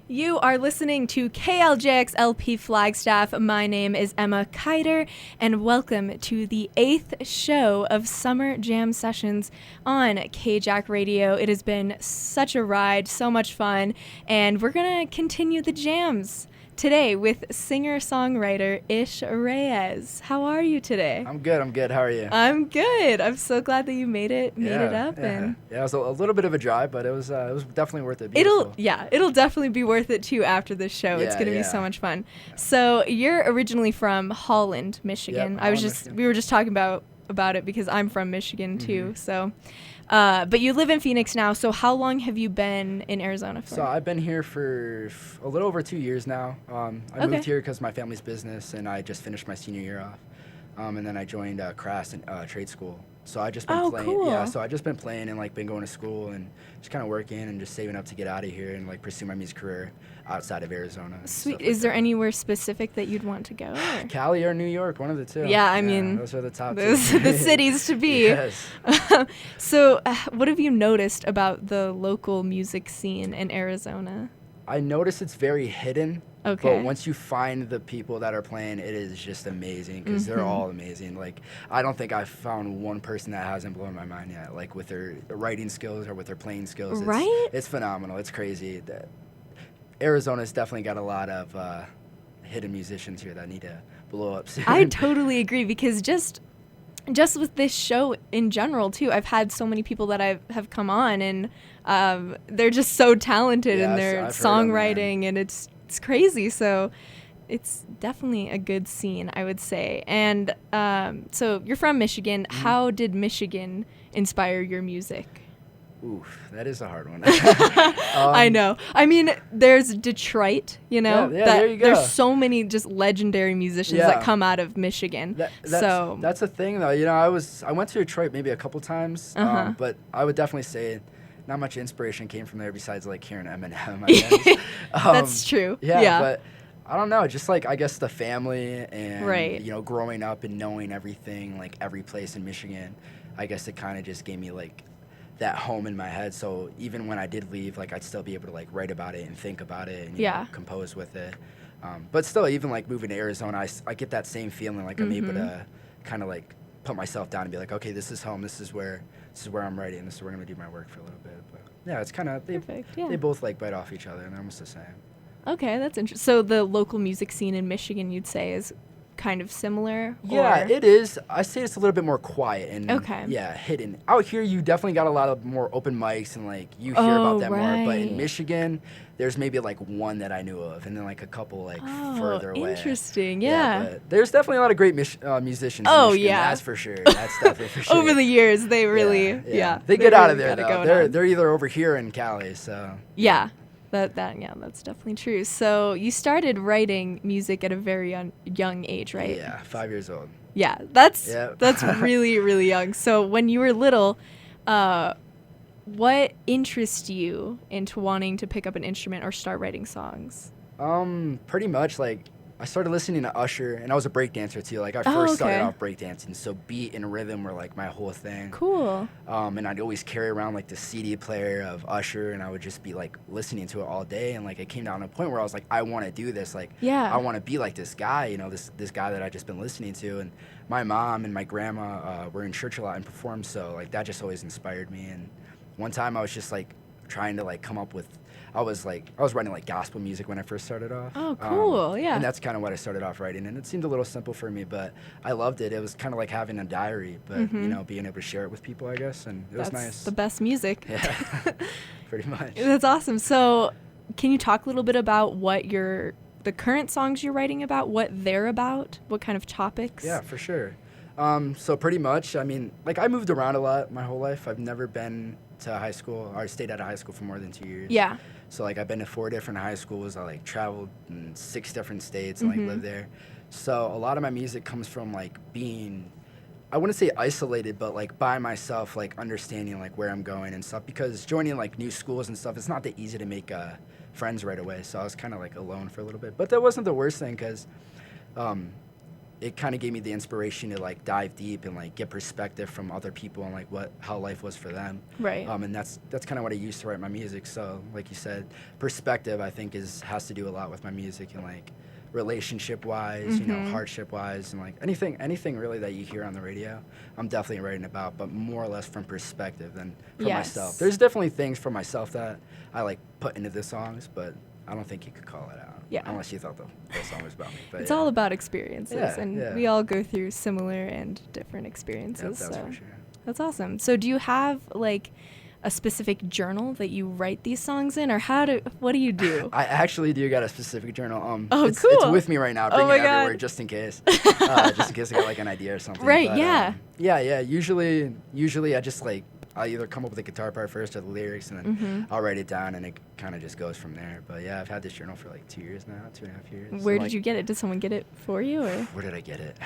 You are listening to KJACK's LP Flagstaff. My name is Emma Keider, and welcome to the 8th show of Summer Jam Sessions on KJACK Radio. It has been such a ride, so much fun, and we're going to continue the jams today with singer-songwriter Ish Reyez. How are you today? I'm good. How are you? I'm good. I'm so glad that you made it up. Yeah, it was a little bit of a drive, but it was definitely worth it. Beautiful. It'll definitely be worth it too after this show. It's going to be so much fun. Yeah. So you're originally from Holland, Michigan. Yep, Michigan. We were just talking about it because I'm from Michigan too. So but you live in Phoenix now, so how long have you been in Arizona for? So I've been here for a little over 2 years now. I moved here because my family's business, and I just finished my senior year off. And then I joined Crass trade school. So I just been playing. Cool. Yeah, so I just been playing and been going to school and just kind of working and just saving up to get out of here and pursue my music career outside of Arizona. Sweet. Is there anywhere specific that you'd want to go? Or? Cali or New York, one of the two. Yeah, I mean, those are the top two. The cities to be. Yes. So what have you noticed about the local music scene in Arizona? I notice it's very hidden. Okay. But once you find the people that are playing, it is just amazing because they're all amazing. I don't think I've found one person that hasn't blown my mind yet. With their writing skills or with their playing skills, it's phenomenal. It's crazy. Arizona's definitely got a lot of hidden musicians here that need to blow up soon. I totally agree because just with this show in general too, I've had so many people that have come on and they're just so talented in their songwriting and it's crazy. So it's definitely a good scene, I would say. And so you're from Michigan. How did Michigan inspire your music? Oof, that is a hard one. I know. I mean, there's Detroit, Yeah, there you go. There's so many just legendary musicians that come out of Michigan. That's the thing, though. I went to Detroit maybe a couple times, but I would definitely say not much inspiration came from there besides hearing Eminem, I guess. That's true. Yeah, but I don't know, just I guess the family and growing up and knowing everything, every place in Michigan, I guess it kind of just gave me that home in my head. So even when I did leave, I'd still be able to write about it and think about it and compose with it. But still, even moving to Arizona, I get that same feeling I'm able to kind of put myself down and be okay, this is home. This is where I'm writing. This is where I'm gonna do my work for a little bit. But yeah, it's kind of they both bite off each other and they're almost the same. Okay, that's interesting. So the local music scene in Michigan, you'd say, is kind of similar? Yeah, it is. I say it's a little bit more quiet and hidden. Out here, you definitely got a lot of more open mics and you hear about them more. But in Michigan, there's maybe one that I knew of, and then a couple further away. Interesting. Yeah. But there's definitely a lot of great musicians. In Michigan, that's for sure. That's definitely for sure. Over the years, they really they get out of there though. They're either over here in Cali. So yeah. That's definitely true. So you started writing music at a very young age, right? Yeah, 5 years old. Yeah, that's really, really young. So when you were little, what interested you into wanting to pick up an instrument or start writing songs? Pretty much I started listening to Usher, and I was a breakdancer too. I first started off breakdancing, so beat and rhythm were my whole thing. Cool. And I'd always carry around the CD player of Usher, and I would just be listening to it all day. And it came down to a point where I was I want to do this. I want to be like this guy, this guy that I just been listening to. And my mom and my grandma were in church a lot and performed, so that just always inspired me. And one time I was just trying to come up with. I was writing gospel music when I first started off. Oh, cool! Yeah. And that's kind of what I started off writing, and it seemed a little simple for me, but I loved it. It was kind of having a diary, but being able to share it with people, I guess, and it was nice. That's the best music. Yeah, pretty much. That's awesome. So, can you talk a little bit about the current songs you're writing about? What they're about? What kind of topics? Yeah, for sure. So pretty much, I mean, I moved around a lot my whole life. I've never been to high school or stayed out of high school for more than 2 years. Yeah. So I've been to 4 different high schools. I traveled in 6 different states and lived there. So a lot of my music comes from being, I wouldn't say isolated, but by myself, understanding where I'm going and stuff. Because joining new schools and stuff, it's not that easy to make friends right away. So I was kind of alone for a little bit. But that wasn't the worst thing because it kind of gave me the inspiration to like dive deep and like get perspective from other people and like how life was for them. Right. And that's kind of what I used to write my music. So like you said, perspective I think has to do a lot with my music, and like relationship wise, hardship wise, and like anything really that you hear on the radio, I'm definitely writing about, but more or less from perspective than from myself. There's definitely things for myself that I like put into the songs, but I don't think you could call it out. Yeah. Unless you thought the song was about me. But it's all about experiences, and we all go through similar and different experiences. Yep, that's for sure. That's awesome. So do you have like a specific journal that you write these songs in, or what do you do? I actually do got a specific journal. Cool. It's with me right now. Bring it everywhere just in case. Just in case I got like an idea or something. Right, but, yeah. Yeah. Usually I just like, I'll either come up with the guitar part first or the lyrics, and then I'll write it down, and it kind of just goes from there. But yeah, I've had this journal for like 2 years now, 2.5 years. Where did you get it? Did someone get it for you, or? Where did I get it?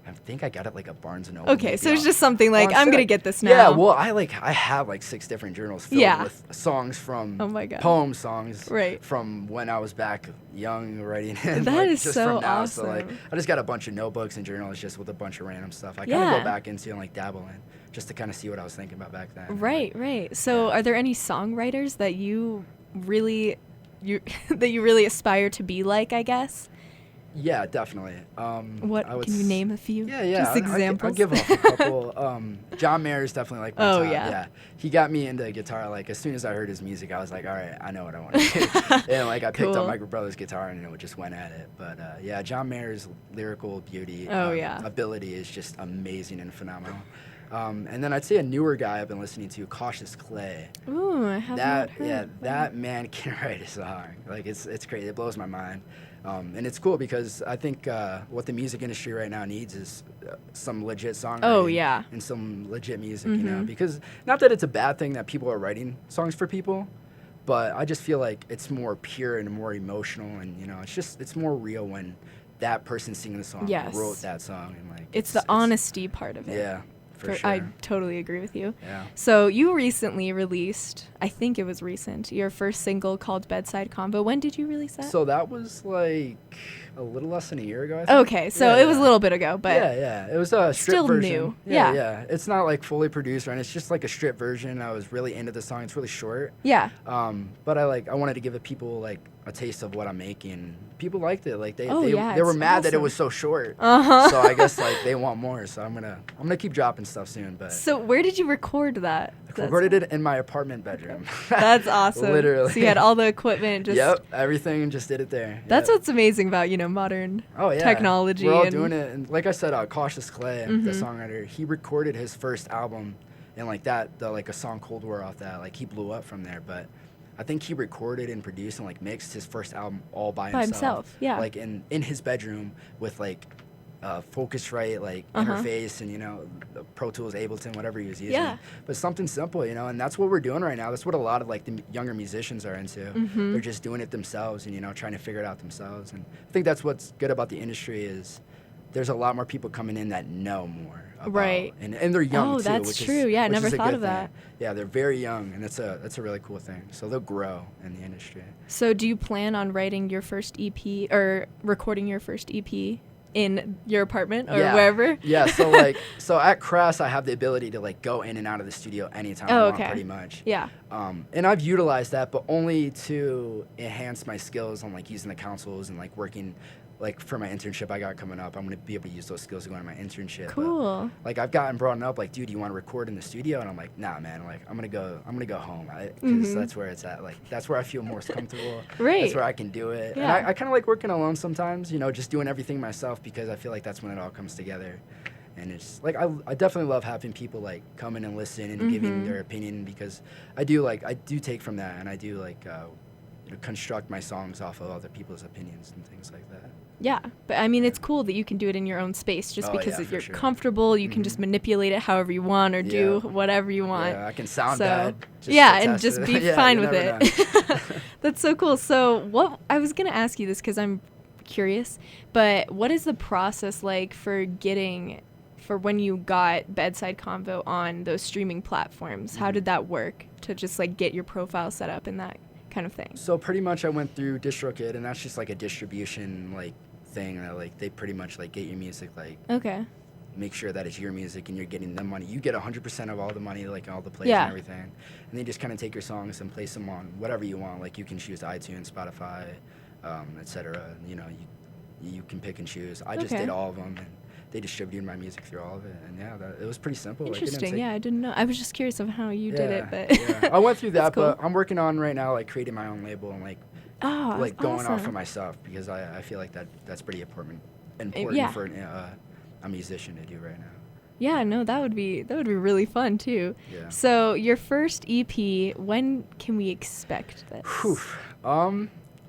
I think I got it like a Barnes & Noble. Okay, so it's just something like, I'm going to get this now. Yeah, well, I have like 6 different journals filled with songs from poem songs from when I was back young writing it. That like, is just so from now. awesome. So like, I just got a bunch of notebooks and journals just with a bunch of random stuff. I kind of go back into and like dabble in just to kind of see what I was thinking about back then. Right. So are there any songwriters that you really aspire to be like, I guess? Yeah, definitely. What can you name a few? Yeah. Just examples. I'll give off a couple. John Mayer is definitely like my top. Yeah. He got me into guitar. Like as soon as I heard his music, I was like, all right, I know what I want to do. And like I picked up my brother's guitar and just went at it. But John Mayer's lyrical beauty, ability is just amazing and phenomenal. And then I'd say a newer guy I've been listening to, Cautious Clay. Ooh, I have not heard. Yeah, that man can write a song. Like it's crazy. It blows my mind. And it's cool because I think what the music industry right now needs is some legit songwriting and some legit music, you know, because not that it's a bad thing that people are writing songs for people, but I just feel like it's more pure and more emotional, and, you know, it's more real when that person singing the song wrote that song. And like it's the honesty part of it. Yeah. For sure. I totally agree with you. Yeah. So you recently released, I think it was recent, your first single called Bedside Combo. When did you release that? So that was like a little less than a year ago, I think. Okay, so it was a little bit ago, but it was a strip still version. New. Yeah. It's not like fully produced, right? It's just like a strip version. I was really into the song. It's really short. Yeah. But I wanted to give it people like a taste of what I'm making. People liked it. Like they were mad that it was so short. So I guess like they want more. So I'm gonna keep dropping stuff soon. But so where did you record that? I recorded it in my apartment bedroom. That's awesome. Literally. So you had all the equipment. Everything, just did it there. That's what's amazing about modern technology. We're all doing it, and like I said, Cautious Clay, the songwriter, he recorded his first album, and like a song Cold War off that, like he blew up from there. But I think he recorded and produced and like mixed his first album all by himself. Yeah. Like in his bedroom with like Focusrite like interface and the Pro Tools, Ableton, whatever he was using. Yeah. But something simple, and that's what we're doing right now. That's what a lot of like the younger musicians are into. They're just doing it themselves and trying to figure it out themselves. And I think that's what's good about the industry is there's a lot more people coming in that know more. Right. And they're young too. That's true. Yeah, I never thought of that. Yeah, they're very young, and that's a really cool thing. So they'll grow in the industry. So do you plan on writing your first EP or recording your first EP in your apartment or wherever? Yeah, so at Crest I have the ability to like go in and out of the studio anytime I want, pretty much. Yeah. And I've utilized that, but only to enhance my skills on like using the consoles and like working. Like for my internship I got coming up, I'm gonna be able to use those skills to go into my internship. Cool. But, like I've gotten brought up like, dude, you want to record in the studio? And I'm like, nah, man. Like I'm gonna go home because that's where it's at. Like that's where I feel most comfortable. Right. That's where I can do it. Yeah. And I kind of like working alone sometimes. Just doing everything myself because I feel like that's when it all comes together. And it's like I definitely love having people like come in and listen and giving their opinion because I do take from that and I do like construct my songs off of other people's opinions and things like that. Yeah, but I mean, it's cool that you can do it in your own space just because you're comfortable. You can just manipulate it however you want or do whatever you want. Yeah, I can sound bad. And just be fine with it. That's so cool. So I was going to ask you this because I'm curious, but what is the process like for when you got Bedside Convo on those streaming platforms? How did that work to just like get your profile set up and that kind of thing? So pretty much I went through DistroKid, and that's just like a distribution like thing that like they pretty much like get your music, like Okay. make sure that it's your music and you're getting the money. You get 100% of all the money, like all the plays Yeah. and everything. And they just kind of take your songs and place them on whatever you want. Like you can choose iTunes, Spotify, etc. You know, you can pick and choose. I just Okay. did all of them, and they distributed my music through all of it. And yeah, it was pretty simple. Interesting. Yeah, I didn't know. I was just curious of how you did it, but yeah. I went through that, That's cool. but I'm working on right now, like creating my own label and like going off awesome. for myself, because I feel like that's pretty important yeah. for a musician to do right now. Yeah, no, that would be really fun too. Yeah. So your first EP, when can we expect this? Whew.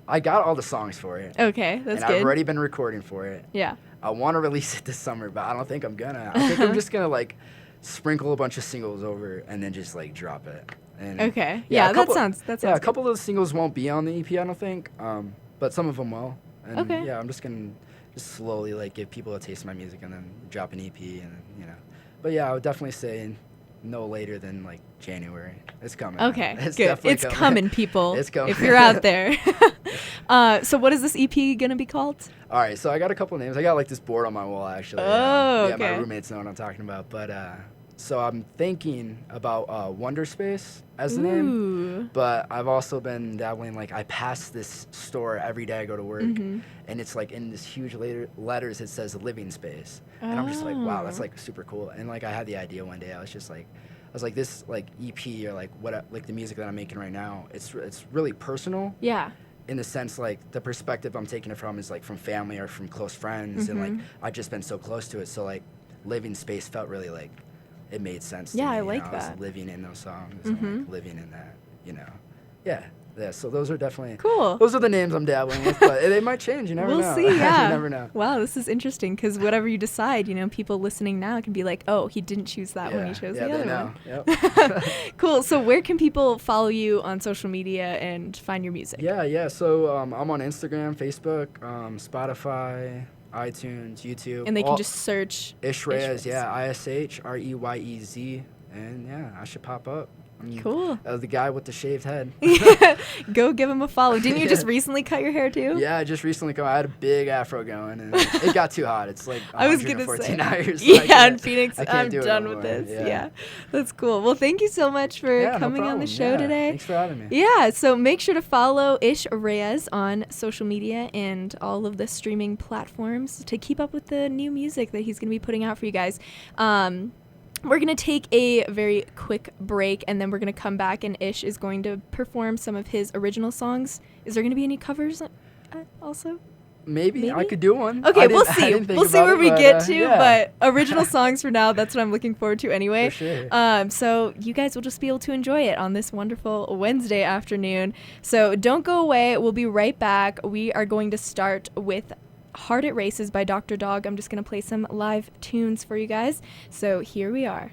I got all the songs for it. Okay, that's and good. I've already been recording for it. Yeah. I want to release it this summer, but I don't think I'm gonna. I think I'm just gonna like sprinkle a bunch of singles over and then just like drop it. And Okay. Yeah, that sounds yeah, a good. couple of the singles won't be on the EP, I don't think. But some of them will. And Okay. yeah, I'm just gonna slowly like give people a taste of my music and then drop an EP, and you know. But yeah, I would definitely say no later than like January. It's coming. Okay, It's good. definitely It's coming, people. It's coming. If you're out there. So what is this EP gonna be called? All right, so I got a couple names. I got like this board on my wall, actually. Oh, yeah, my okay. roommates know what I'm talking about. But so I'm thinking about Wonder Space as the name. Ooh. But I've also been dabbling. Like I pass this store every day I go to work, Mhm. and it's like in this huge letters it says Living Space, and I'm just like, wow, that's like super cool. And like I had the idea one day. I was like, this like EP or like like the music that I'm making right now. It's really personal. Yeah. In the sense, like, the perspective I'm taking it from is, like, from family or from close friends. And, like, I've just been so close to it. So, like, Living Space felt really, like, it made sense to me. I you like know? that. I was living in those songs and, like, living in that, you know. Yeah. So those are definitely... Cool. Those are the names I'm dabbling with, but they might change. You never know. We'll see, yeah. You never know. Wow, this is interesting, because whatever you decide, you know, people listening now can be like, oh, he didn't choose that when he chose the they other know. one. Yep. Cool. So where can people follow you on social media and find your music? Yeah. So I'm on Instagram, Facebook, Spotify, iTunes, YouTube. And they can just search Ish Reyez, yeah, ISHREYEZ, and yeah, I should pop up. Cool. The guy with the shaved head. Go give him a follow. Didn't you just recently cut your hair too? Yeah, I just recently I had a big afro going, and it got too hot. It's like I was gonna say, hours. So yeah, in Phoenix, I'm do it done no with more. this. Yeah, that's cool. Well, thank you so much for coming on the show today. Thanks for having me. Yeah, so make sure to follow Ish Reyez on social media and all of the streaming platforms to keep up with the new music that he's going to be putting out for you guys. We're going to take a very quick break, and then we're going to come back, and Ish is going to perform some of his original songs. Is there going to be any covers also? Maybe I could do one. Okay, we'll see. We'll see where we get to, but original songs for now, that's what I'm looking forward to anyway. For sure. So you guys will just be able to enjoy it on this wonderful Wednesday afternoon. So don't go away. We'll be right back. We are going to start with Hard It Races by Dr. Dog. I'm just going to play some live tunes for you guys. So here we are.